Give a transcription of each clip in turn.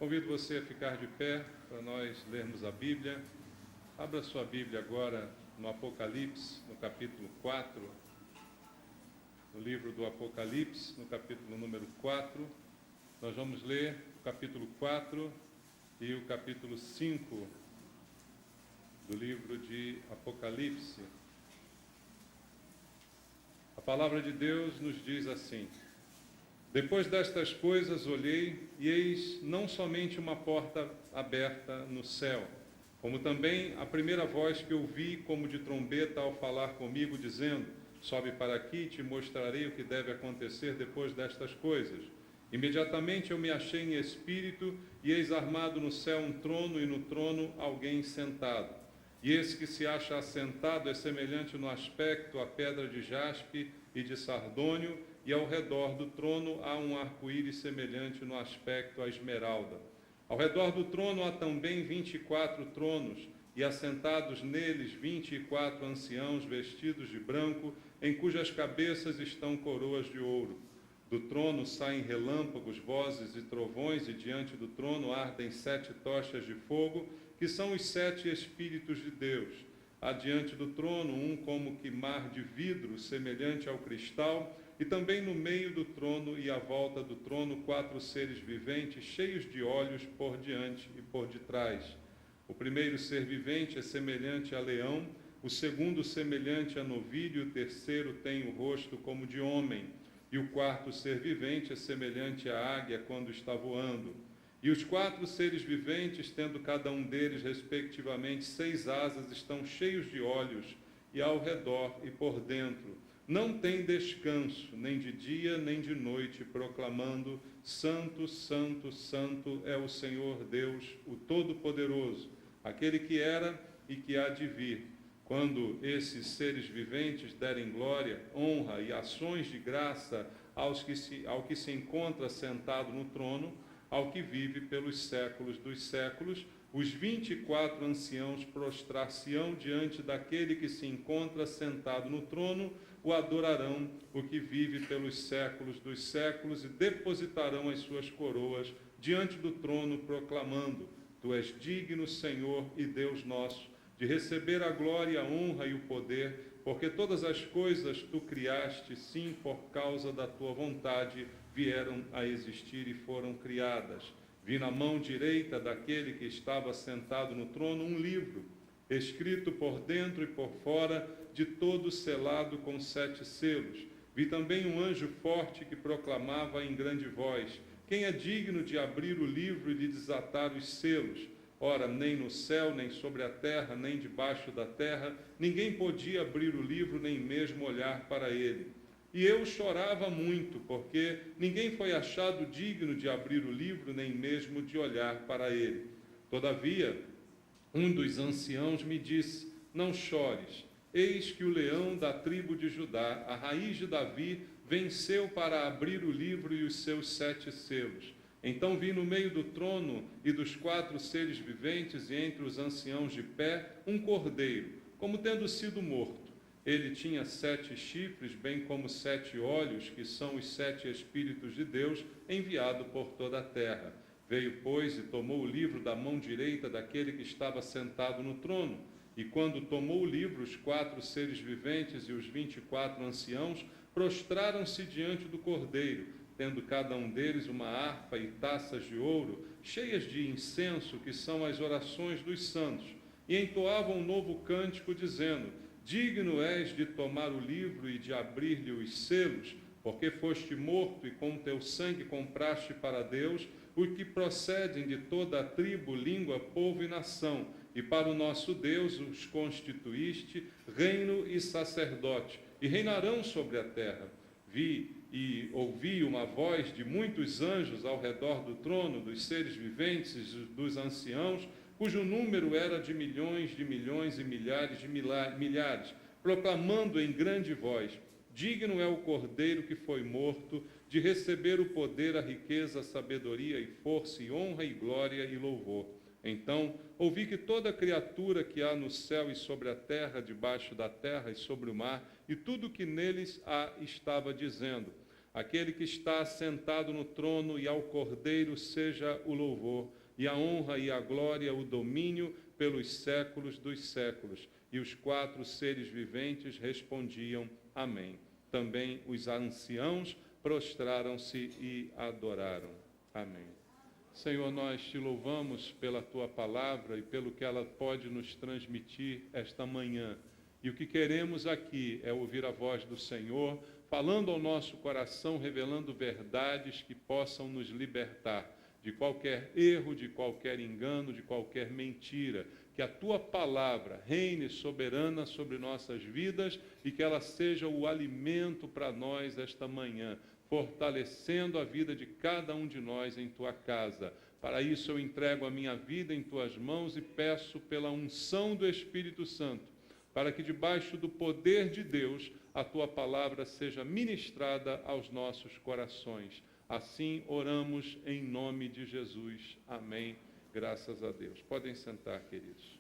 Convido você a ficar de pé para nós lermos a Bíblia. Abra sua Bíblia agora no Apocalipse, no capítulo 4. No livro do Apocalipse, no capítulo número 4. Nós vamos ler o capítulo 4 e o capítulo 5 do livro de Apocalipse. A palavra de Deus nos diz assim: Depois destas coisas olhei, e eis não somente uma porta aberta no céu, como também a primeira voz que ouvi como de trombeta ao falar comigo, dizendo: Sobe para aqui e te mostrarei o que deve acontecer depois destas coisas. Imediatamente eu me achei em espírito, e eis armado no céu um trono, e no trono alguém sentado. E esse que se acha assentado é semelhante no aspecto à pedra de jaspe e de sardônio, e ao redor do trono há um arco-íris semelhante no aspecto à esmeralda. Ao redor do trono há também 24 tronos, e assentados neles 24 anciãos vestidos de branco, em cujas cabeças estão coroas de ouro. Do trono saem relâmpagos, vozes e trovões, e diante do trono ardem 7 tochas de fogo, que são os 7 Espíritos de Deus. Há diante do trono um como que mar de vidro, semelhante ao cristal, e também no meio do trono e à volta do trono 4 seres viventes, cheios de olhos por diante e por detrás. O primeiro ser vivente é semelhante a leão, o segundo semelhante a novilho, o terceiro tem o rosto como de homem, e o quarto ser vivente é semelhante à águia quando está voando. E os 4 seres viventes, tendo cada um deles, respectivamente, 6 asas, estão cheios de olhos, e ao redor e por dentro. Não tem descanso, nem de dia, nem de noite, proclamando: Santo, Santo, Santo é o Senhor Deus, o Todo-Poderoso, aquele que era e que há de vir. Quando esses seres viventes derem glória, honra e ações de graça ao que se encontra sentado no trono, ao que vive pelos séculos dos séculos, os 24 anciãos prostrar-se-ão diante daquele que se encontra sentado no trono, o adorarão, o que vive pelos séculos dos séculos, e depositarão as suas coroas diante do trono, proclamando: Tu és digno, Senhor e Deus nosso, de receber a glória, a honra e o poder, porque todas as coisas tu criaste, sim, por causa da tua vontade, vieram a existir e foram criadas. Vi na mão direita daquele que estava sentado no trono um livro, escrito por dentro e por fora, de todo selado com 7 selos. Vi também um anjo forte que proclamava em grande voz: Quem é digno de abrir o livro e de desatar os selos? Ora, nem no céu, nem sobre a terra, nem debaixo da terra, ninguém podia abrir o livro, nem mesmo olhar para ele. E eu chorava muito, porque ninguém foi achado digno de abrir o livro, nem mesmo de olhar para ele. Todavia, um dos anciãos me disse: Não chores, eis que o leão da tribo de Judá, a raiz de Davi, venceu para abrir o livro e os seus 7 selos. Então vi no meio do trono e dos 4 seres viventes e entre os anciãos de pé um cordeiro, como tendo sido morto. Ele tinha 7 chifres, bem como 7 olhos, que são os 7 Espíritos de Deus, enviado por toda a terra. Veio, pois, e tomou o livro da mão direita daquele que estava sentado no trono. E quando tomou o livro, os 4 seres viventes e os 24 anciãos prostraram-se diante do cordeiro, tendo cada um deles uma harpa e taças de ouro, cheias de incenso, que são as orações dos santos, e entoavam um novo cântico, dizendo: Digno és de tomar o livro e de abrir-lhe os selos, porque foste morto e com teu sangue compraste para Deus os que procedem de toda a tribo, língua, povo e nação, e para o nosso Deus os constituíste reino e sacerdote, e reinarão sobre a terra. Vi e ouvi uma voz de muitos anjos ao redor do trono, dos seres viventes e dos anciãos, cujo número era de milhões e milhares de milhares, proclamando em grande voz: Digno é o Cordeiro que foi morto de receber o poder, a riqueza, a sabedoria e força e honra e glória e louvor. Então ouvi que toda criatura que há no céu e sobre a terra, debaixo da terra e sobre o mar, e tudo que neles há, estava dizendo: Aquele que está sentado no trono, e ao Cordeiro seja o louvor, e a honra e a glória, o domínio pelos séculos dos séculos. E os 4 seres viventes respondiam: Amém. Também os anciãos prostraram-se e adoraram. Amém. Senhor, nós te louvamos pela tua palavra e pelo que ela pode nos transmitir esta manhã. E o que queremos aqui é ouvir a voz do Senhor, falando ao nosso coração, revelando verdades que possam nos libertar de qualquer erro, de qualquer engano, de qualquer mentira. Que a tua palavra reine soberana sobre nossas vidas e que ela seja o alimento para nós esta manhã, fortalecendo a vida de cada um de nós em tua casa. Para isso eu entrego a minha vida em tuas mãos e peço pela unção do Espírito Santo, para que debaixo do poder de Deus a tua palavra seja ministrada aos nossos corações. Assim oramos em nome de Jesus. Amém. Graças a Deus. Podem sentar, queridos.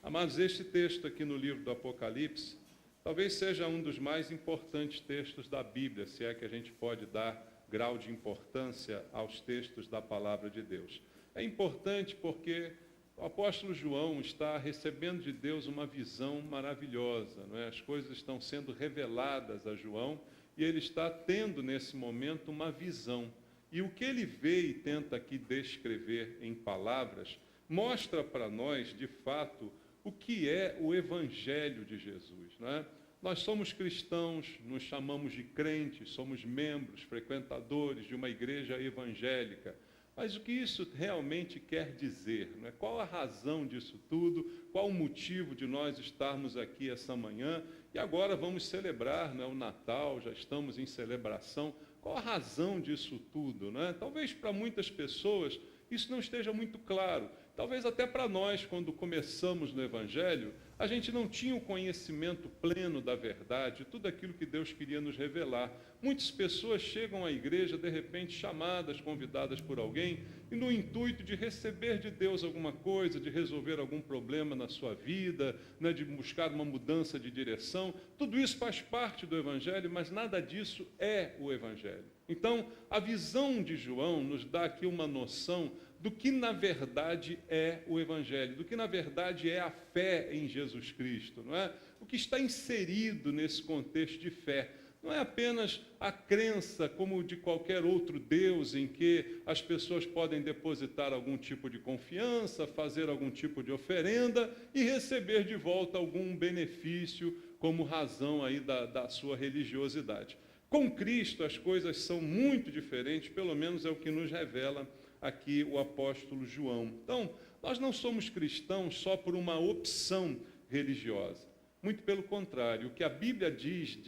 Amados, este texto aqui no livro do Apocalipse, talvez seja um dos mais importantes textos da Bíblia, se é que a gente pode dar grau de importância aos textos da palavra de Deus. É importante porque o apóstolo João está recebendo de Deus uma visão maravilhosa, não é? As coisas estão sendo reveladas a João e ele está tendo nesse momento uma visão. E o que ele vê e tenta aqui descrever em palavras, mostra para nós, de fato, o que é o Evangelho de Jesus, não é? Nós somos cristãos, nos chamamos de crentes, somos membros, frequentadores de uma igreja evangélica. Mas o que isso realmente quer dizer? Não é? Qual a razão disso tudo? Qual o motivo de nós estarmos aqui essa manhã? E agora vamos celebrar, não é, o Natal, já estamos em celebração. Qual a razão disso tudo? Não é? Talvez para muitas pessoas isso não esteja muito claro. Talvez até para nós, quando começamos no Evangelho, a gente não tinha o conhecimento pleno da verdade, tudo aquilo que Deus queria nos revelar. Muitas pessoas chegam à igreja, de repente, chamadas, convidadas por alguém, e no intuito de receber de Deus alguma coisa, de resolver algum problema na sua vida, né, de buscar uma mudança de direção. Tudo isso faz parte do Evangelho, mas nada disso é o Evangelho. Então, a visão de João nos dá aqui uma noção do que na verdade é o Evangelho, do que na verdade é a fé em Jesus Cristo, não é? O que está inserido nesse contexto de fé. Não é apenas a crença como de qualquer outro Deus em que as pessoas podem depositar algum tipo de confiança, fazer algum tipo de oferenda e receber de volta algum benefício como razão aí da sua religiosidade. Com Cristo as coisas são muito diferentes, pelo menos é o que nos revela aqui o apóstolo João. Então, nós não somos cristãos só por uma opção religiosa. Muito pelo contrário, o que a Bíblia diz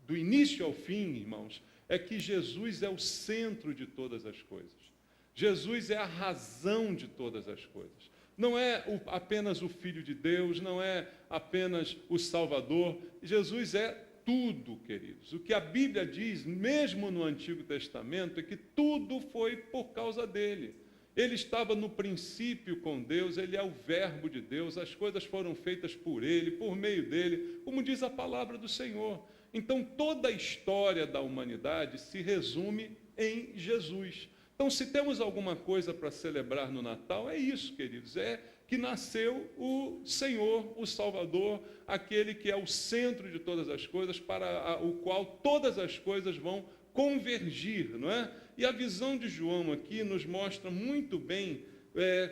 do início ao fim, irmãos, é que Jesus é o centro de todas as coisas. Jesus é a razão de todas as coisas. Não é apenas o Filho de Deus, não é apenas o Salvador. Jesus é tudo, queridos. O que a Bíblia diz, mesmo no Antigo Testamento, é que tudo foi por causa dele. Ele estava no princípio com Deus, ele é o verbo de Deus, as coisas foram feitas por ele, por meio dele, como diz a palavra do Senhor. Então, toda a história da humanidade se resume em Jesus. Então, se temos alguma coisa para celebrar no Natal, é isso, queridos, é que nasceu o Senhor, o Salvador, aquele que é o centro de todas as coisas, para o qual todas as coisas vão convergir, não é? E a visão de João aqui nos mostra muito bem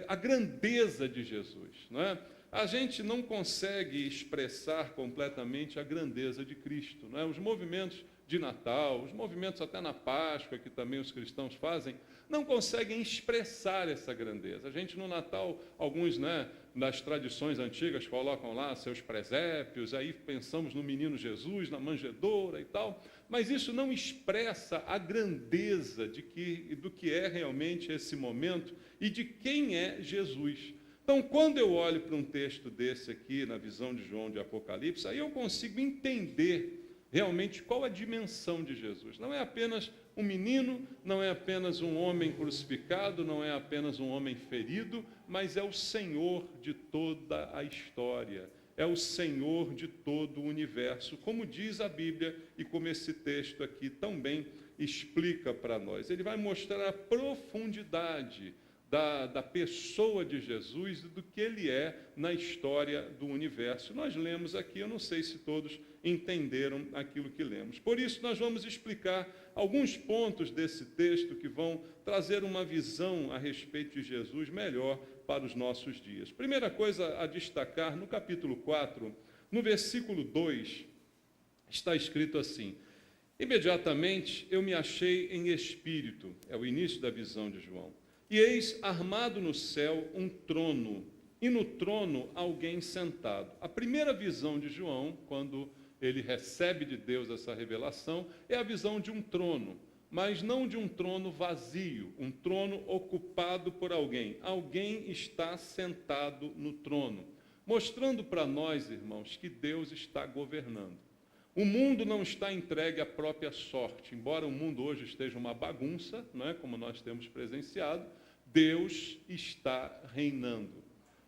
a grandeza de Jesus, não é? A gente não consegue expressar completamente a grandeza de Cristo, não é? Os movimentos de Natal, os movimentos até na Páscoa, que também os cristãos fazem, não conseguem expressar essa grandeza. A gente no Natal, alguns, né, nas tradições antigas, colocam lá seus presépios, aí pensamos no menino Jesus, na manjedoura e tal, mas isso não expressa a grandeza do que é realmente esse momento e de quem é Jesus. Então, quando eu olho para um texto desse aqui, na visão de João de Apocalipse, aí eu consigo entender realmente qual a dimensão de Jesus. Não é apenas um menino, não é apenas um homem crucificado, não é apenas um homem ferido, mas é o Senhor de toda a história. é o Senhor de todo o universo, como diz a Bíblia e como esse texto aqui tão bem explica para nós. Ele vai mostrar a profundidade da pessoa de Jesus e do que ele é na história do universo. Nós lemos aqui, eu não sei se todos entenderam aquilo que lemos. Por isso, nós vamos explicar alguns pontos desse texto que vão trazer uma visão a respeito de Jesus melhor para os nossos dias. Primeira coisa a destacar, no capítulo 4, no versículo 2, está escrito assim: imediatamente eu me achei em espírito, é o início da visão de João, e eis armado no céu um trono, e no trono alguém sentado. A primeira visão de João, quando ele recebe de Deus essa revelação, é a visão de um trono, mas não de um trono vazio, um trono ocupado por alguém. Alguém está sentado no trono, mostrando para nós, irmãos, que Deus está governando. O mundo não está entregue à própria sorte, embora o mundo hoje esteja uma bagunça, não é, como nós temos presenciado, Deus está reinando.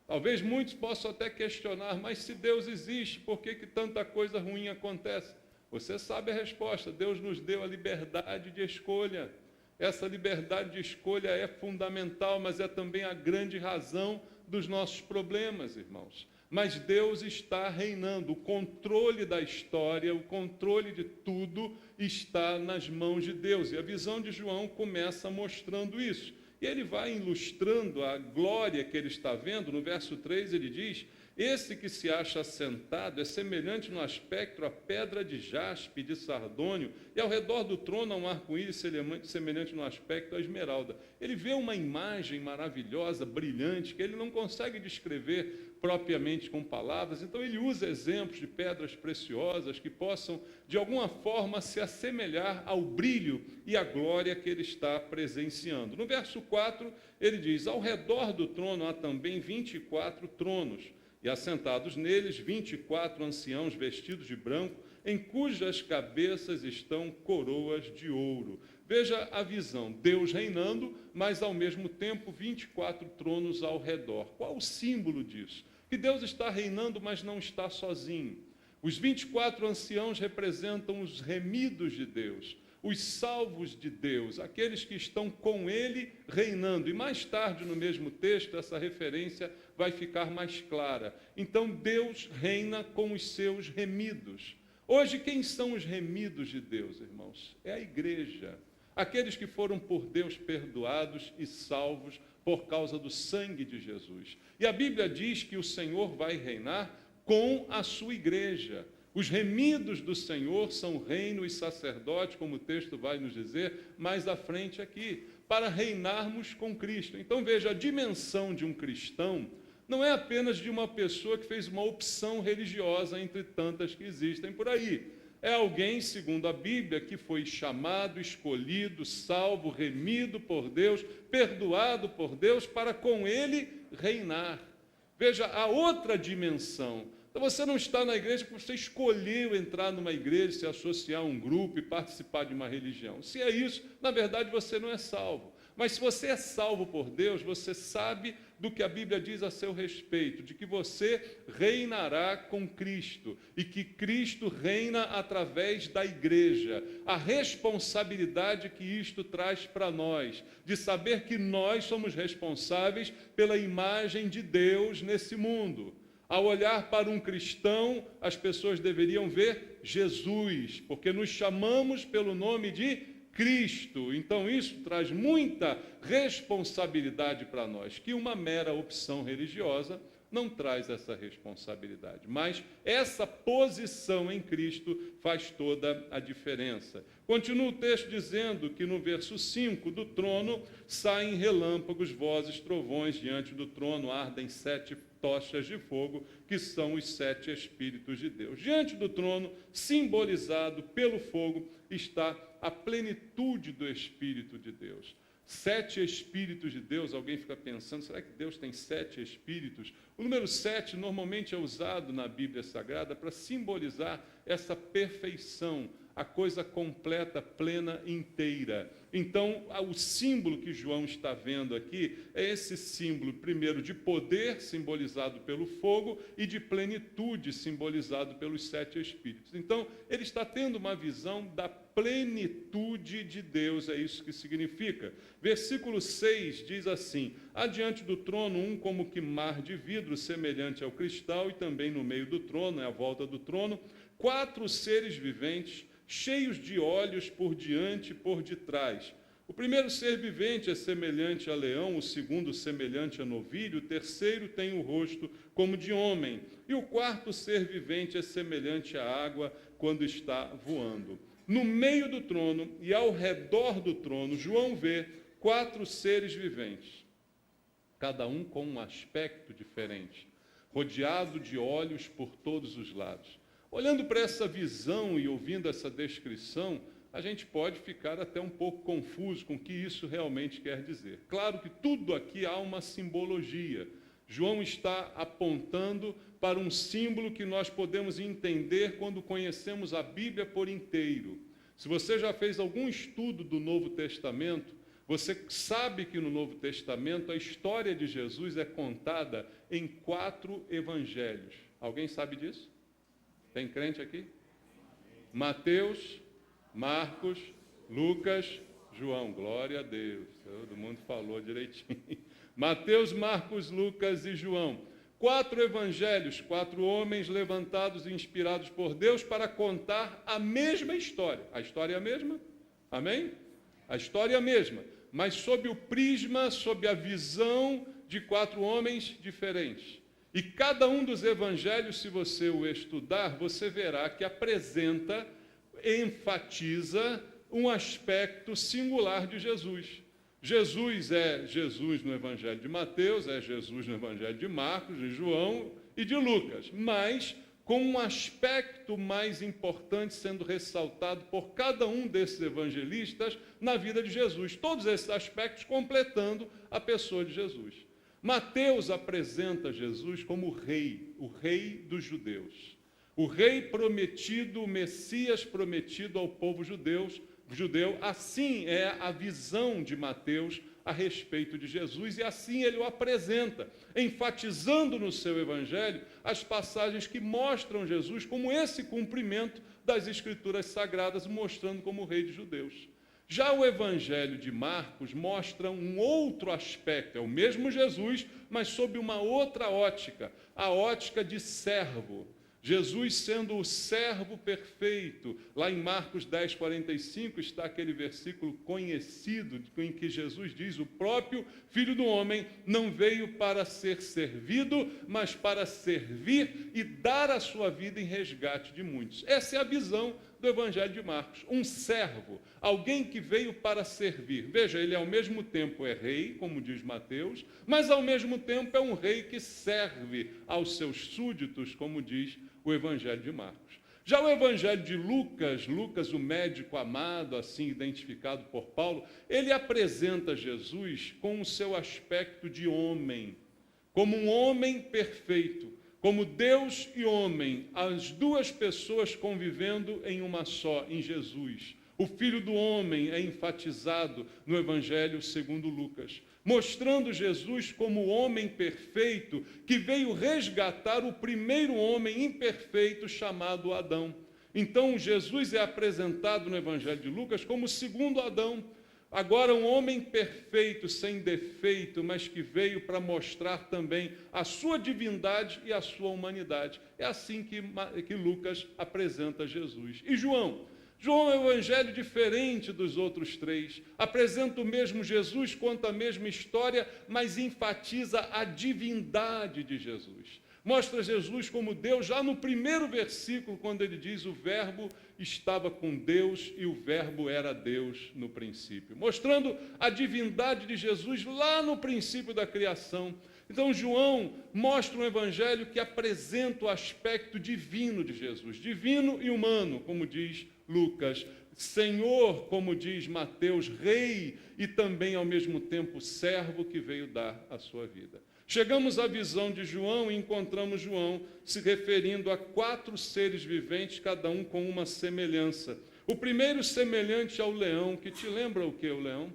Talvez muitos possam até questionar, mas se Deus existe, por que tanta coisa ruim acontece? Você sabe a resposta, Deus nos deu a liberdade de escolha. Essa liberdade de escolha é fundamental, mas é também a grande razão dos nossos problemas, irmãos. Mas Deus está reinando, o controle da história, o controle de tudo está nas mãos de Deus. E a visão de João começa mostrando isso. E ele vai ilustrando a glória que ele está vendo. No verso 3 ele diz: esse que se acha sentado é semelhante no aspecto à pedra de jaspe de sardônio, e ao redor do trono há um arco-íris semelhante no aspecto à esmeralda. Ele vê uma imagem maravilhosa, brilhante, que ele não consegue descrever propriamente com palavras, então ele usa exemplos de pedras preciosas que possam, de alguma forma, se assemelhar ao brilho e à glória que ele está presenciando. No verso 4, ele diz: ao redor do trono há também 24 tronos, e assentados neles 24 anciãos vestidos de branco, em cujas cabeças estão coroas de ouro. Veja a visão, Deus reinando, mas ao mesmo tempo 24 tronos ao redor. Qual o símbolo disso? Que Deus está reinando, mas não está sozinho. Os 24 anciãos representam os remidos de Deus, os salvos de Deus, aqueles que estão com ele reinando. E mais tarde, no mesmo texto, essa referência vai ficar mais clara. Então, Deus reina com os seus remidos. Hoje, quem são os remidos de Deus, irmãos? É a igreja. Aqueles que foram por Deus perdoados e salvos por causa do sangue de Jesus. E a Bíblia diz que o Senhor vai reinar com a sua igreja. Os remidos do Senhor são reino e sacerdote, como o texto vai nos dizer mais à frente aqui, para reinarmos com Cristo. Então veja, a dimensão de um cristão não é apenas de uma pessoa que fez uma opção religiosa entre tantas que existem por aí. É alguém, segundo a Bíblia, que foi chamado, escolhido, salvo, remido por Deus, perdoado por Deus, para com ele reinar. Veja, a outra dimensão. Então você não está na igreja porque você escolheu entrar numa igreja, se associar a um grupo e participar de uma religião. Se é isso, na verdade você não é salvo. Mas se você é salvo por Deus, você sabe do que a Bíblia diz a seu respeito, de que você reinará com Cristo e que Cristo reina através da igreja. A responsabilidade que isto traz para nós, de saber que nós somos responsáveis pela imagem de Deus nesse mundo. Ao olhar para um cristão, as pessoas deveriam ver Jesus, porque nos chamamos pelo nome de Cristo. Então isso traz muita responsabilidade para nós, que uma mera opção religiosa não traz essa responsabilidade. Mas essa posição em Cristo faz toda a diferença. Continua o texto dizendo que no verso 5, do trono saem relâmpagos, vozes, trovões, diante do trono ardem 7 tochas de fogo, que são os 7 Espíritos de Deus. Diante do trono, simbolizado pelo fogo, está a plenitude do Espírito de Deus. 7 Espíritos de Deus, alguém fica pensando, será que Deus tem 7 Espíritos? O número 7 normalmente é usado na Bíblia Sagrada para simbolizar essa perfeição, a coisa completa, plena, inteira. Então, o símbolo que João está vendo aqui é esse símbolo, primeiro, de poder, simbolizado pelo fogo, e de plenitude, simbolizado pelos 7 Espíritos. Então, ele está tendo uma visão da plenitude de Deus, é isso que significa. Versículo 6 diz assim: adiante do trono, um como que mar de vidro, semelhante ao cristal, e também no meio do trono, à volta do trono, 4 seres viventes, cheios de olhos por diante e por detrás. O primeiro ser vivente é semelhante a leão, o segundo semelhante a novilho, o terceiro tem o rosto como de homem, e o quarto ser vivente é semelhante à água quando está voando. No meio do trono e ao redor do trono, João vê 4 seres viventes, cada um com um aspecto diferente, rodeado de olhos por todos os lados. Olhando para essa visão e ouvindo essa descrição, a gente pode ficar até um pouco confuso com o que isso realmente quer dizer. Claro que tudo aqui há uma simbologia. João está apontando para um símbolo que nós podemos entender quando conhecemos a Bíblia por inteiro. Se você já fez algum estudo do Novo Testamento, você sabe que no Novo Testamento a história de Jesus é contada em 4 evangelhos. Alguém sabe disso? Tem crente aqui? Mateus, Marcos, Lucas, João. Glória a Deus. Todo mundo falou direitinho. Mateus, Marcos, Lucas e João. 4 evangelhos, 4 homens levantados e inspirados por Deus para contar a mesma história. A história é a mesma? Amém? A história é a mesma, mas sob o prisma, sob a visão de 4 homens diferentes. E cada um dos evangelhos, se você o estudar, você verá que apresenta, enfatiza um aspecto singular de Jesus. Jesus é Jesus no evangelho de Mateus, é Jesus no evangelho de Marcos, de João e de Lucas, mas com um aspecto mais importante sendo ressaltado por cada um desses evangelistas na vida de Jesus. Todos esses aspectos completando a pessoa de Jesus. Mateus apresenta Jesus como o rei dos judeus. O rei prometido, o Messias prometido ao povo judeu. Assim é a visão de Mateus a respeito de Jesus, e assim ele o apresenta, enfatizando no seu evangelho as passagens que mostram Jesus como esse cumprimento das Escrituras Sagradas, mostrando como o rei dos judeus. Já o evangelho de Marcos mostra um outro aspecto, é o mesmo Jesus, mas sob uma outra ótica, a ótica de servo. Jesus sendo o servo perfeito. Lá em Marcos 10, 45 está aquele versículo conhecido em que Jesus diz: o próprio Filho do Homem não veio para ser servido, mas para servir e dar a sua vida em resgate de muitos. Essa é a visão do Evangelho de Marcos. Um servo, alguém que veio para servir. Veja, ele ao mesmo tempo é rei, como diz Mateus, mas ao mesmo tempo é um rei que serve aos seus súditos, como diz o Evangelho de Marcos. Já o Evangelho de Lucas, o médico amado, assim identificado por Paulo, ele apresenta Jesus com o seu aspecto de homem, como um homem perfeito, como Deus e homem, as duas pessoas convivendo em uma só, em Jesus. O Filho do Homem é enfatizado no Evangelho segundo Lucas, mostrando Jesus como o homem perfeito que veio resgatar o primeiro homem imperfeito chamado Adão. Então, Jesus é apresentado no Evangelho de Lucas como o segundo Adão, agora um homem perfeito, sem defeito, mas que veio para mostrar também a sua divindade e a sua humanidade. É assim que Lucas apresenta Jesus. E João é um evangelho diferente dos outros 3. Apresenta o mesmo Jesus, conta a mesma história, mas enfatiza a divindade de Jesus. Mostra Jesus como Deus, já no primeiro versículo, quando ele diz: o verbo estava com Deus e o verbo era Deus no princípio. Mostrando a divindade de Jesus lá no princípio da criação. Então, João mostra um evangelho que apresenta o aspecto divino de Jesus, divino e humano, como diz Lucas, Senhor, como diz Mateus, rei e também ao mesmo tempo servo que veio dar a sua vida. Chegamos à visão de João e encontramos João se referindo a 4 seres viventes, cada um com uma semelhança. O primeiro semelhante ao leão, que te lembra o que o leão?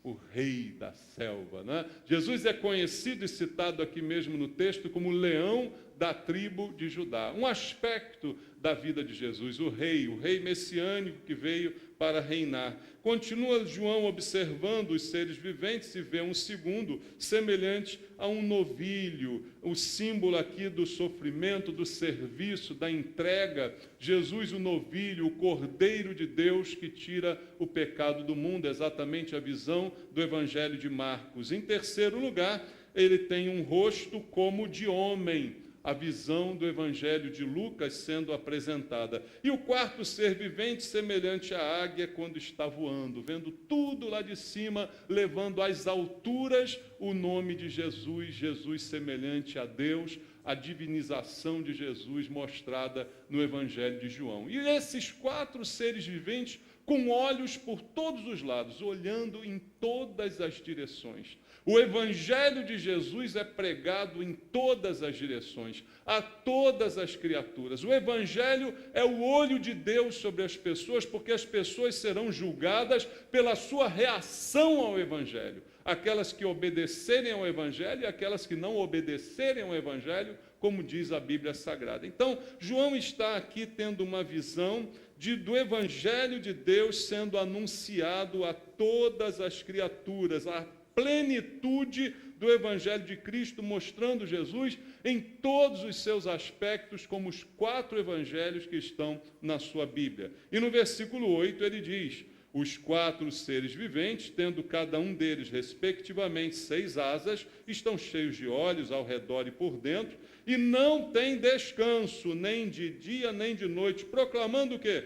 O rei da selva, né? Jesus é conhecido e citado aqui mesmo no texto como leão da tribo de Judá. Um aspecto da vida de Jesus, o rei messiânico que veio para reinar. Continua João observando os seres viventes e vê um segundo semelhante a um novilho, o símbolo aqui do sofrimento, do serviço, da entrega. Jesus, o novilho, o Cordeiro de Deus que tira o pecado do mundo, exatamente a visão do Evangelho de Marcos. Em terceiro lugar, ele tem um rosto como de homem, a visão do Evangelho de Lucas sendo apresentada. E o quarto ser vivente, semelhante à águia quando está voando, vendo tudo lá de cima, levando às alturas o nome de Jesus, Jesus semelhante a Deus, a divinização de Jesus mostrada no Evangelho de João. E esses quatro seres viventes com olhos por todos os lados, olhando em todas as direções. O Evangelho de Jesus é pregado em todas as direções, a todas as criaturas. O Evangelho é o olho de Deus sobre as pessoas, porque as pessoas serão julgadas pela sua reação ao Evangelho. Aquelas que obedecerem ao Evangelho e aquelas que não obedecerem ao Evangelho, como diz a Bíblia Sagrada. Então, João está aqui tendo uma visão do Evangelho de Deus sendo anunciado a todas as criaturas, a plenitude do Evangelho de Cristo, mostrando Jesus em todos os seus aspectos, como os quatro evangelhos que estão na sua Bíblia. E no versículo 8 ele diz: os quatro seres viventes, tendo cada um deles, respectivamente, 6 asas, estão cheios de olhos ao redor e por dentro, e não têm descanso, nem de dia, nem de noite, proclamando o quê?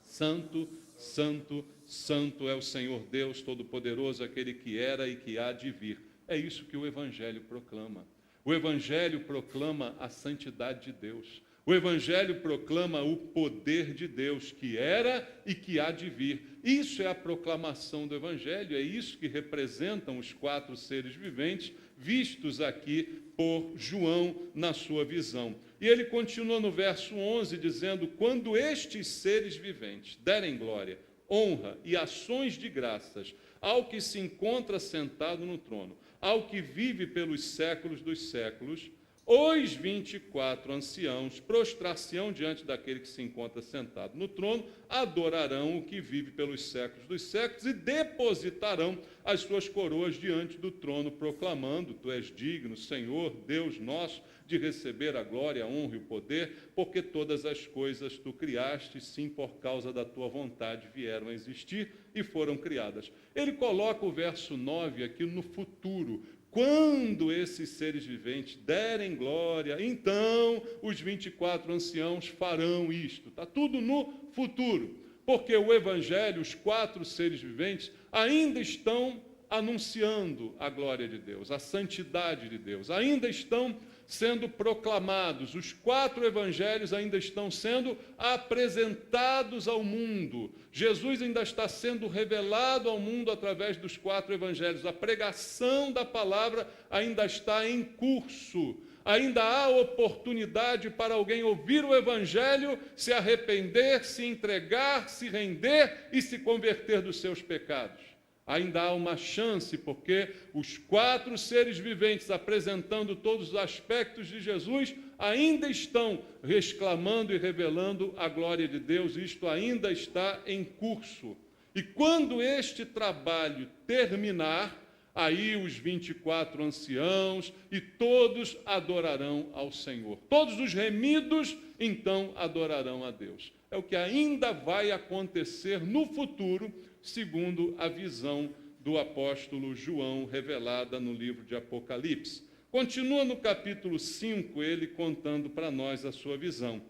Santo, Santo, Santo é o Senhor Deus Todo-Poderoso, aquele que era e que há de vir. É isso que o Evangelho proclama. O Evangelho proclama a santidade de Deus. O Evangelho proclama o poder de Deus, que era e que há de vir. Isso é a proclamação do Evangelho, é isso que representam os quatro seres viventes, vistos aqui por João na sua visão. E ele continua no verso 11, dizendo: quando estes seres viventes derem glória, honra e ações de graças ao que se encontra sentado no trono, ao que vive pelos séculos dos séculos, os 24 anciãos prostrar-se-ão diante daquele que se encontra sentado no trono, adorarão o que vive pelos séculos dos séculos e depositarão as suas coroas diante do trono, proclamando: tu és digno, Senhor, Deus nosso, de receber a glória, a honra e o poder, porque todas as coisas tu criaste, sim, por causa da tua vontade vieram a existir e foram criadas. Ele coloca o verso 9 aqui no futuro. Quando esses seres viventes derem glória, então os 24 anciãos farão isto. Está tudo no futuro, porque o Evangelho, os quatro seres viventes, ainda estão anunciando a glória de Deus, a santidade de Deus, ainda estão sendo proclamados, os quatro evangelhos ainda estão sendo apresentados ao mundo. Jesus ainda está sendo revelado ao mundo através dos quatro evangelhos. A pregação da palavra ainda está em curso. Ainda há oportunidade para alguém ouvir o evangelho, se arrepender, se entregar, se render e se converter dos seus pecados. Ainda há uma chance, porque os quatro seres viventes, apresentando todos os aspectos de Jesus, ainda estão exclamando e revelando a glória de Deus. Isto ainda está em curso. E quando este trabalho terminar, aí os 24 anciãos e todos adorarão ao Senhor. Todos os remidos, então, adorarão a Deus. É o que ainda vai acontecer no futuro, segundo a visão do apóstolo João, revelada no livro de Apocalipse. Continua no capítulo 5, ele contando para nós a sua visão.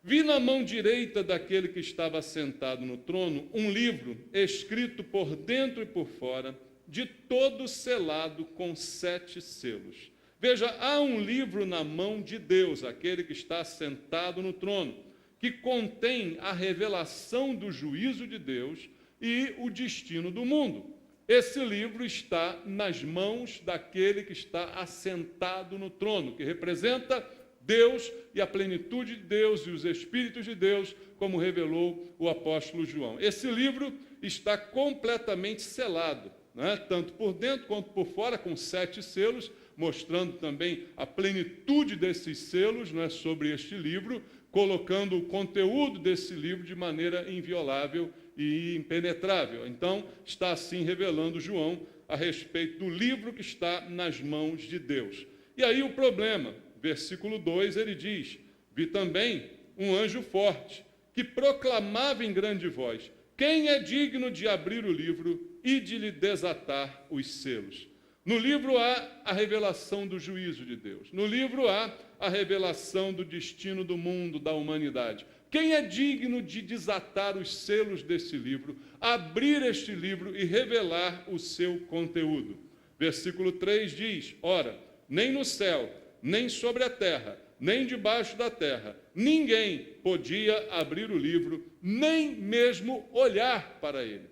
Vi na mão direita daquele que estava sentado no trono um livro escrito por dentro e por fora, de todo selado com 7 selos. Veja, há um livro na mão de Deus, aquele que está sentado no trono, que contém a revelação do juízo de Deus e o destino do mundo. Esse livro está nas mãos daquele que está assentado no trono, que representa Deus e a plenitude de Deus e os Espíritos de Deus, como revelou o apóstolo João. Esse livro está completamente selado, né? Tanto por dentro quanto por fora, com 7 selos, mostrando também a plenitude desses selos, né, sobre este livro, colocando o conteúdo desse livro de maneira inviolável e impenetrável. Então, está assim revelando João a respeito do livro que está nas mãos de Deus. E aí o problema, versículo 2, ele diz: vi também um anjo forte, que proclamava em grande voz: quem é digno de abrir o livro e de lhe desatar os selos? No livro há a revelação do juízo de Deus. No livro há a revelação do destino do mundo, da humanidade. Quem é digno de desatar os selos desse livro, abrir este livro e revelar o seu conteúdo? Versículo 3 diz: ora, nem no céu, nem sobre a terra, nem debaixo da terra, ninguém podia abrir o livro, nem mesmo olhar para ele.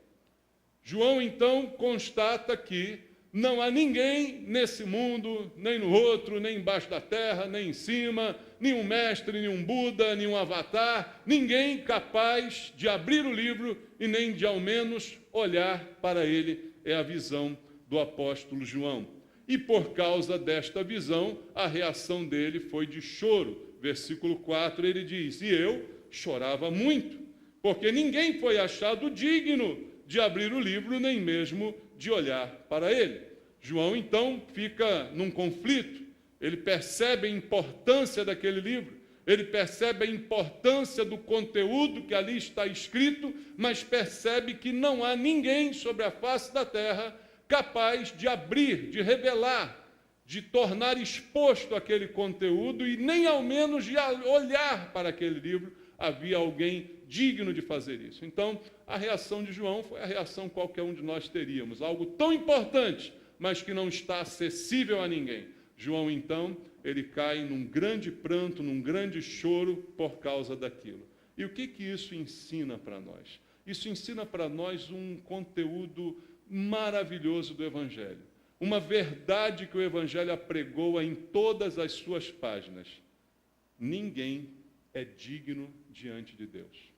João, então, constata que não há ninguém nesse mundo, nem no outro, nem embaixo da terra, nem em cima, nenhum mestre, nenhum Buda, nenhum avatar, ninguém capaz de abrir o livro e nem de, ao menos, olhar para ele. É a visão do apóstolo João. E por causa desta visão, a reação dele foi de choro. Versículo 4, ele diz: e eu chorava muito, porque ninguém foi achado digno de abrir o livro, nem mesmo de olhar para ele. João, então, fica num conflito. Ele percebe a importância daquele livro, ele percebe a importância do conteúdo que ali está escrito, mas percebe que não há ninguém sobre a face da terra capaz de abrir, de revelar, de tornar exposto aquele conteúdo e nem ao menos de olhar para aquele livro havia alguém digno de fazer isso. Então, a reação de João foi a reação que qualquer um de nós teríamos. Algo tão importante, mas que não está acessível a ninguém. João, então, ele cai num grande pranto, num grande choro por causa daquilo. E o que isso ensina para nós? Isso ensina para nós um conteúdo maravilhoso do Evangelho. Uma verdade que o Evangelho apregoa em todas as suas páginas. Ninguém é digno diante de Deus.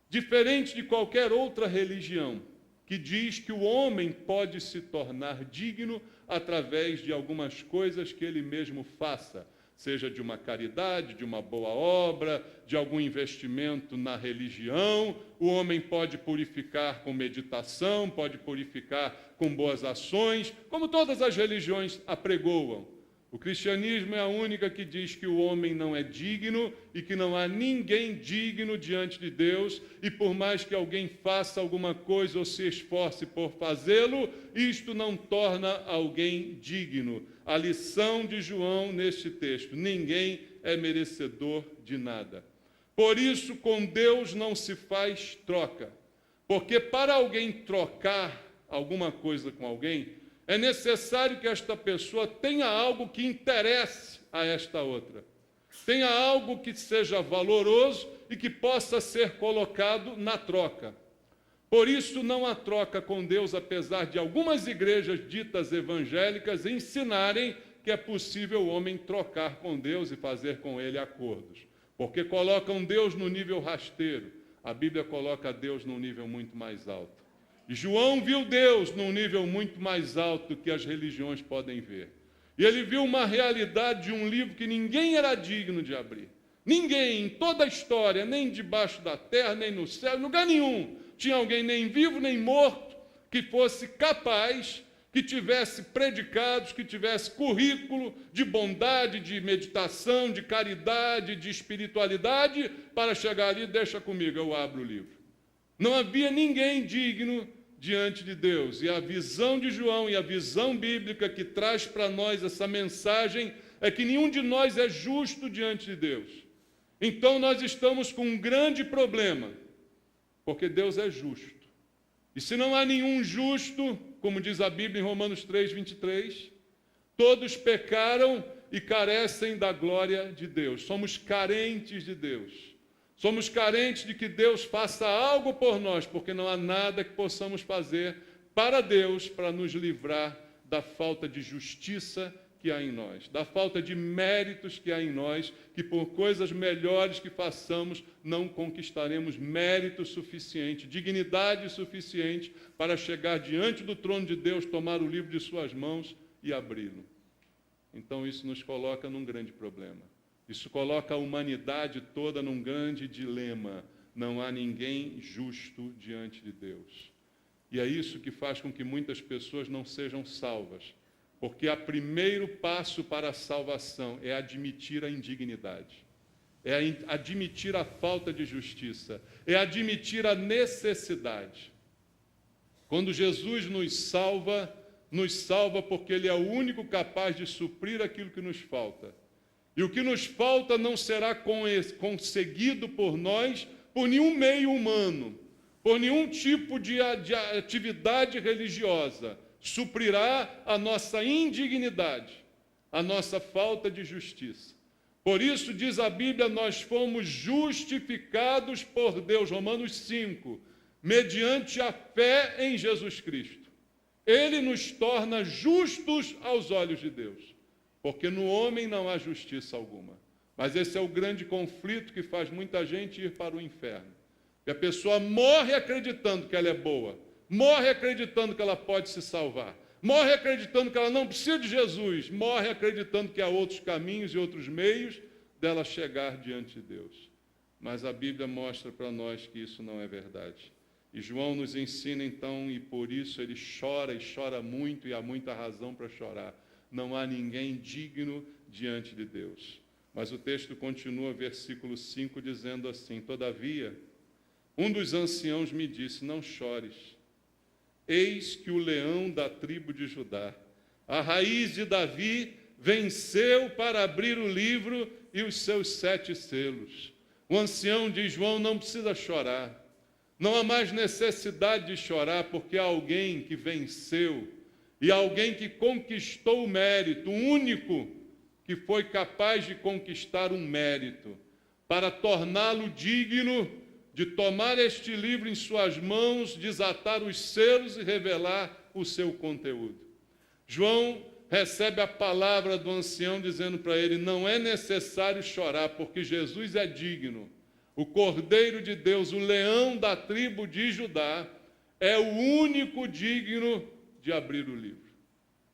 Diferente de qualquer outra religião, que diz que o homem pode se tornar digno através de algumas coisas que ele mesmo faça, seja de uma caridade, de uma boa obra, de algum investimento na religião. O homem pode purificar com meditação, pode purificar com boas ações, como todas as religiões apregoam. O cristianismo é a única que diz que o homem não é digno e que não há ninguém digno diante de Deus, e por mais que alguém faça alguma coisa ou se esforce por fazê-lo, isto não torna alguém digno. A lição de João neste texto: ninguém é merecedor de nada. Por isso, com Deus não se faz troca, porque para alguém trocar alguma coisa com alguém, é necessário que esta pessoa tenha algo que interesse a esta outra. Tenha algo que seja valoroso e que possa ser colocado na troca. Por isso não há troca com Deus, apesar de algumas igrejas ditas evangélicas ensinarem que é possível o homem trocar com Deus e fazer com ele acordos. Porque colocam Deus no nível rasteiro. A Bíblia coloca Deus num nível muito mais alto. E João viu Deus num nível muito mais alto que as religiões podem ver. E ele viu uma realidade de um livro que ninguém era digno de abrir. Ninguém, em toda a história, nem debaixo da terra, nem no céu, em lugar nenhum, tinha alguém nem vivo nem morto que fosse capaz, que tivesse predicados, que tivesse currículo de bondade, de meditação, de caridade, de espiritualidade, para chegar ali: deixa comigo, eu abro o livro. Não havia ninguém digno diante de Deus. E a visão de João e a visão bíblica que traz para nós essa mensagem é que nenhum de nós é justo diante de Deus. Então nós estamos com um grande problema, porque Deus é justo. E se não há nenhum justo, como diz a Bíblia em Romanos 3:23, todos pecaram e carecem da glória de Deus. Somos carentes de Deus. Somos carentes de que Deus faça algo por nós, porque não há nada que possamos fazer para Deus, para nos livrar da falta de justiça que há em nós, da falta de méritos que há em nós, que por coisas melhores que façamos não conquistaremos mérito suficiente, dignidade suficiente para chegar diante do trono de Deus, tomar o livro de suas mãos e abri-lo. Então isso nos coloca num grande problema. Isso coloca a humanidade toda num grande dilema. Não há ninguém justo diante de Deus. E é isso que faz com que muitas pessoas não sejam salvas. Porque o primeiro passo para a salvação é admitir a indignidade. É admitir a falta de justiça. É admitir a necessidade. Quando Jesus nos salva porque Ele é o único capaz de suprir aquilo que nos falta. E o que nos falta não será conseguido por nós, por nenhum meio humano, por nenhum tipo de atividade religiosa. Suprirá a nossa indignidade, a nossa falta de justiça. Por isso, diz a Bíblia, nós fomos justificados por Deus, Romanos 5, mediante a fé em Jesus Cristo. Ele nos torna justos aos olhos de Deus, porque no homem não há justiça alguma. Mas esse é o grande conflito que faz muita gente ir para o inferno. E a pessoa morre acreditando que ela é boa, morre acreditando que ela pode se salvar, morre acreditando que ela não precisa de Jesus, morre acreditando que há outros caminhos e outros meios dela chegar diante de Deus. Mas a Bíblia mostra para nós que isso não é verdade. E João nos ensina então, e por isso ele chora, e chora muito, e há muita razão para chorar. Não há ninguém digno diante de Deus. Mas o texto continua, versículo 5, dizendo assim: todavia, um dos anciãos me disse, não chores. Eis que o leão da tribo de Judá, a raiz de Davi, venceu para abrir o livro e os seus 7 selos. O ancião diz, João, não precisa chorar. Não há mais necessidade de chorar, porque há alguém que venceu e alguém que conquistou o mérito, o único que foi capaz de conquistar um mérito, para torná-lo digno de tomar este livro em suas mãos, desatar os selos e revelar o seu conteúdo. João recebe a palavra do ancião dizendo para ele, não é necessário chorar, porque Jesus é digno. O Cordeiro de Deus, o leão da tribo de Judá, é o único digno de abrir o livro.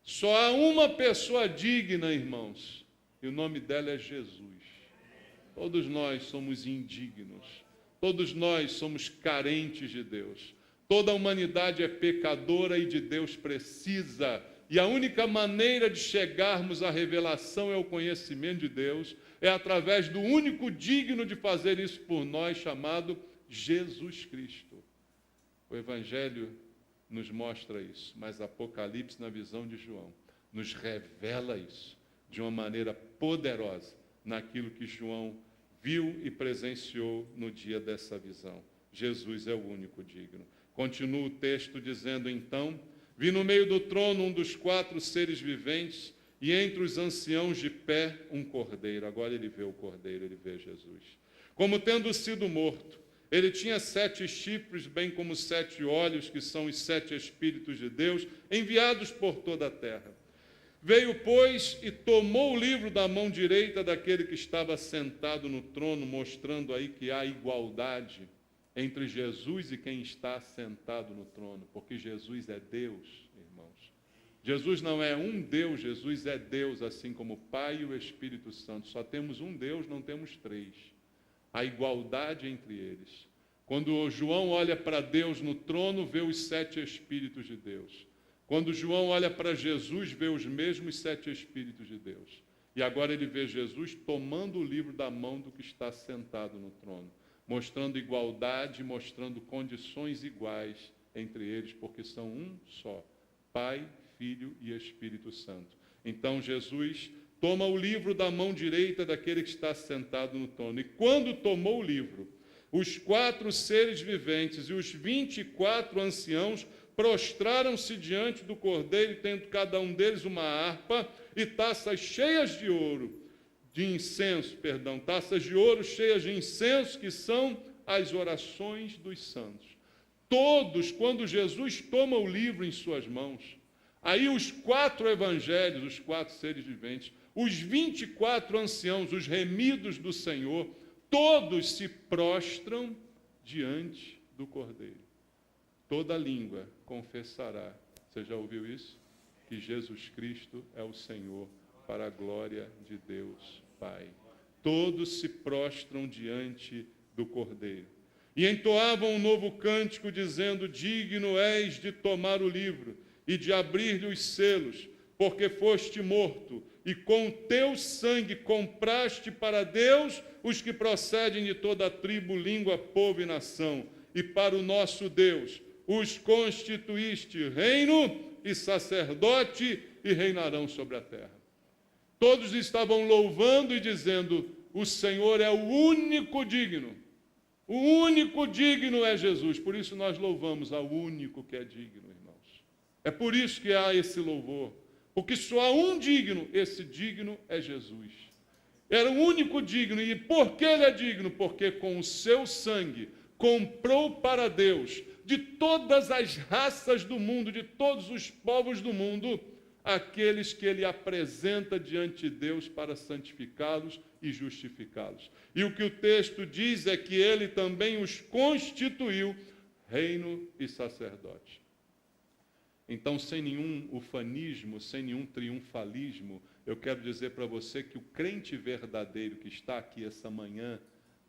Só há uma pessoa digna, irmãos, e o nome dela é Jesus. Todos nós somos indignos, todos nós somos carentes de Deus. Toda a humanidade é pecadora e de Deus precisa. E a única maneira de chegarmos à revelação e ao conhecimento de Deus é através do único digno de fazer isso por nós, chamado Jesus Cristo. O Evangelho nos mostra isso, mas Apocalipse, na visão de João, nos revela isso de uma maneira poderosa naquilo que João viu e presenciou no dia dessa visão. Jesus é o único digno. Continua o texto dizendo, então, vi no meio do trono um dos 4 seres viventes e entre os anciãos de pé um cordeiro. Agora ele vê o cordeiro, ele vê Jesus. Como tendo sido morto, ele tinha 7 chifres, bem como 7 olhos, que são os 7 Espíritos de Deus, enviados por toda a terra. Veio, pois, e tomou o livro da mão direita daquele que estava sentado no trono, mostrando aí que há igualdade entre Jesus e quem está sentado no trono, porque Jesus é Deus, irmãos. Jesus não é um Deus, Jesus é Deus, assim como o Pai e o Espírito Santo. Só temos um Deus, não temos 3. A igualdade entre eles. Quando João olha para Deus no trono, vê os 7 Espíritos de Deus. Quando João olha para Jesus, vê os mesmos 7 Espíritos de Deus. E agora ele vê Jesus tomando o livro da mão do que está sentado no trono, mostrando igualdade, mostrando condições iguais entre eles, porque são um só, Pai, Filho e Espírito Santo. Então Jesus toma o livro da mão direita daquele que está sentado no trono. E quando tomou o livro, os 4 seres viventes e os 24 anciãos prostraram-se diante do Cordeiro, tendo cada um deles uma harpa e taças cheias de ouro, taças de ouro cheias de incenso, que são as orações dos santos. Todos, quando Jesus toma o livro em suas mãos, Aí os 4 evangelhos, os 4 seres viventes, os 24 anciãos, os remidos do Senhor, todos se prostram diante do Cordeiro. Toda língua confessará, você já ouviu isso? Que Jesus Cristo é o Senhor, para a glória de Deus Pai. Todos se prostram diante do Cordeiro. E entoavam um novo cântico, dizendo: digno és de tomar o livro e de abrir-lhe os selos, porque foste morto, e com teu sangue compraste para Deus os que procedem de toda a tribo, língua, povo e nação, e para o nosso Deus os constituíste reino e sacerdote, e reinarão sobre a terra. Todos estavam louvando e dizendo: o Senhor é o único digno. O único digno é Jesus. Por isso nós louvamos ao único que é digno, irmãos. É por isso que há esse louvor. Porque só há um digno, esse digno é Jesus. Era o único digno. E por que ele é digno? Porque com o seu sangue comprou para Deus, de todas as raças do mundo, de todos os povos do mundo, aqueles que ele apresenta diante de Deus para santificá-los e justificá-los. E o que o texto diz é que ele também os constituiu reino e sacerdote. Então, sem nenhum ufanismo, sem nenhum triunfalismo, eu quero dizer para você que o crente verdadeiro que está aqui essa manhã,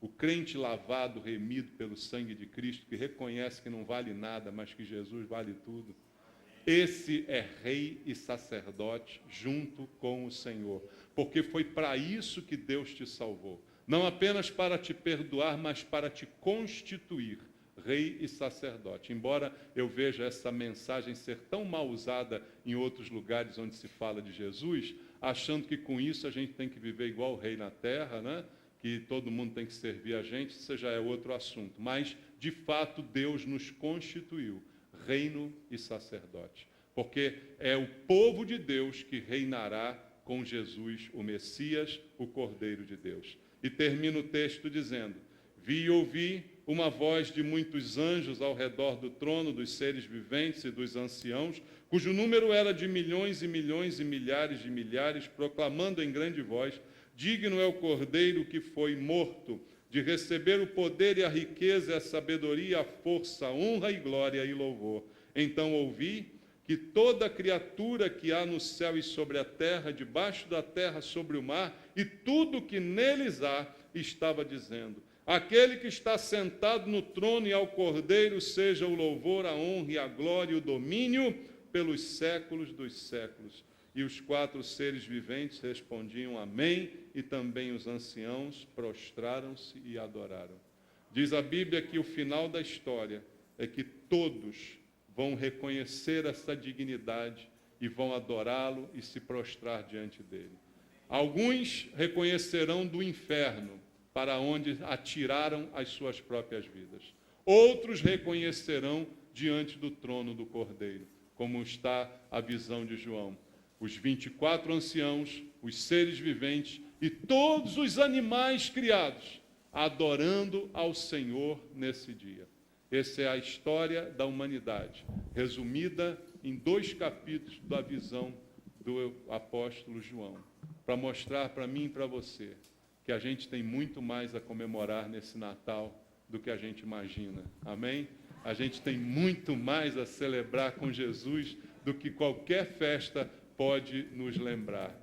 o crente lavado, remido pelo sangue de Cristo, que reconhece que não vale nada, mas que Jesus vale tudo, esse é rei e sacerdote junto com o Senhor, porque foi para isso que Deus te salvou, não apenas para te perdoar, mas para te constituir rei e sacerdote. Embora eu veja essa mensagem ser tão mal usada em outros lugares onde se fala de Jesus, achando que com isso a gente tem que viver igual o rei na terra, né? Que todo mundo tem que servir a gente, isso já é outro assunto. Mas, de fato, Deus nos constituiu reino e sacerdote, porque é o povo de Deus que reinará com Jesus, o Messias, o Cordeiro de Deus. E termina o texto dizendo: vi e ouvi uma voz de muitos anjos ao redor do trono, dos seres viventes e dos anciãos, cujo número era de milhões e milhões e milhares de milhares, proclamando em grande voz: digno é o Cordeiro que foi morto, de receber o poder e a riqueza, a sabedoria, a força, a honra e glória e louvor. Então ouvi que toda criatura que há no céu e sobre a terra, debaixo da terra, sobre o mar, e tudo que neles há, estava dizendo: aquele que está sentado no trono e ao Cordeiro seja o louvor, a honra e a glória e o domínio pelos séculos dos séculos. E os 4 seres viventes respondiam amém, e também os anciãos prostraram-se e adoraram. Diz a Bíblia que o final da história é que todos vão reconhecer essa dignidade e vão adorá-lo e se prostrar diante dele. Alguns reconhecerão do inferno, para onde atiraram as suas próprias vidas. Outros reconhecerão diante do trono do Cordeiro, como está a visão de João. Os 24 anciãos, os seres viventes e todos os animais criados, adorando ao Senhor nesse dia. Essa é a história da humanidade, resumida em 2 capítulos da visão do apóstolo João, para mostrar para mim e para você que a gente tem muito mais a comemorar nesse Natal do que a gente imagina. Amém? A gente tem muito mais a celebrar com Jesus do que qualquer festa pode nos lembrar.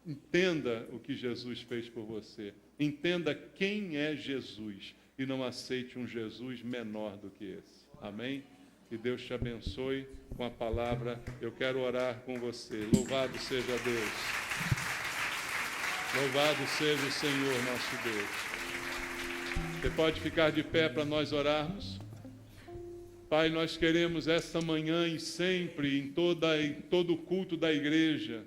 Entenda o que Jesus fez por você. Entenda quem é Jesus e não aceite um Jesus menor do que esse. Amém? Que Deus te abençoe com a palavra. Eu quero orar com você. Louvado seja Deus. Louvado seja o Senhor nosso Deus. Você pode ficar de pé para nós orarmos? Pai, nós queremos essa manhã e sempre, em todo o culto da igreja,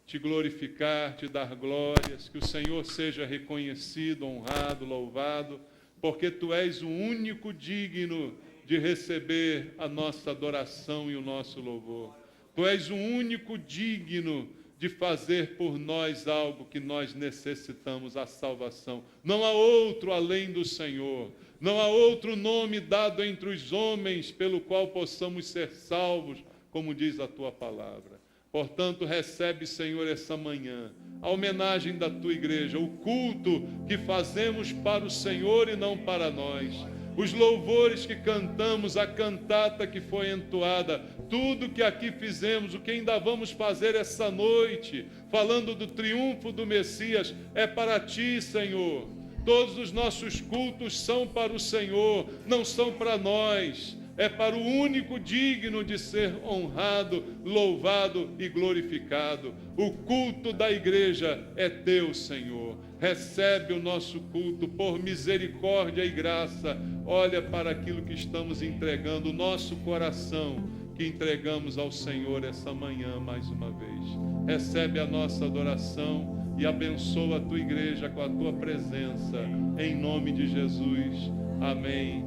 te glorificar, te dar glórias, que o Senhor seja reconhecido, honrado, louvado, porque Tu és o único digno de receber a nossa adoração e o nosso louvor. Tu és o único digno de fazer por nós algo que nós necessitamos, a salvação. Não há outro além do Senhor. Não há outro nome dado entre os homens pelo qual possamos ser salvos, como diz a tua palavra. Portanto, recebe, Senhor, essa manhã a homenagem da tua igreja, o culto que fazemos para o Senhor e não para nós, os louvores que cantamos, a cantata que foi entoada, tudo que aqui fizemos, o que ainda vamos fazer essa noite, falando do triunfo do Messias, é para ti, Senhor. Todos os nossos cultos são para o Senhor, não são para nós. É para o único digno de ser honrado, louvado e glorificado. O culto da igreja é teu, Senhor. Recebe o nosso culto por misericórdia e graça. Olha para aquilo que estamos entregando, o nosso coração, que entregamos ao Senhor essa manhã mais uma vez. Recebe a nossa adoração e abençoa a tua igreja com a tua presença. Em nome de Jesus. Amém.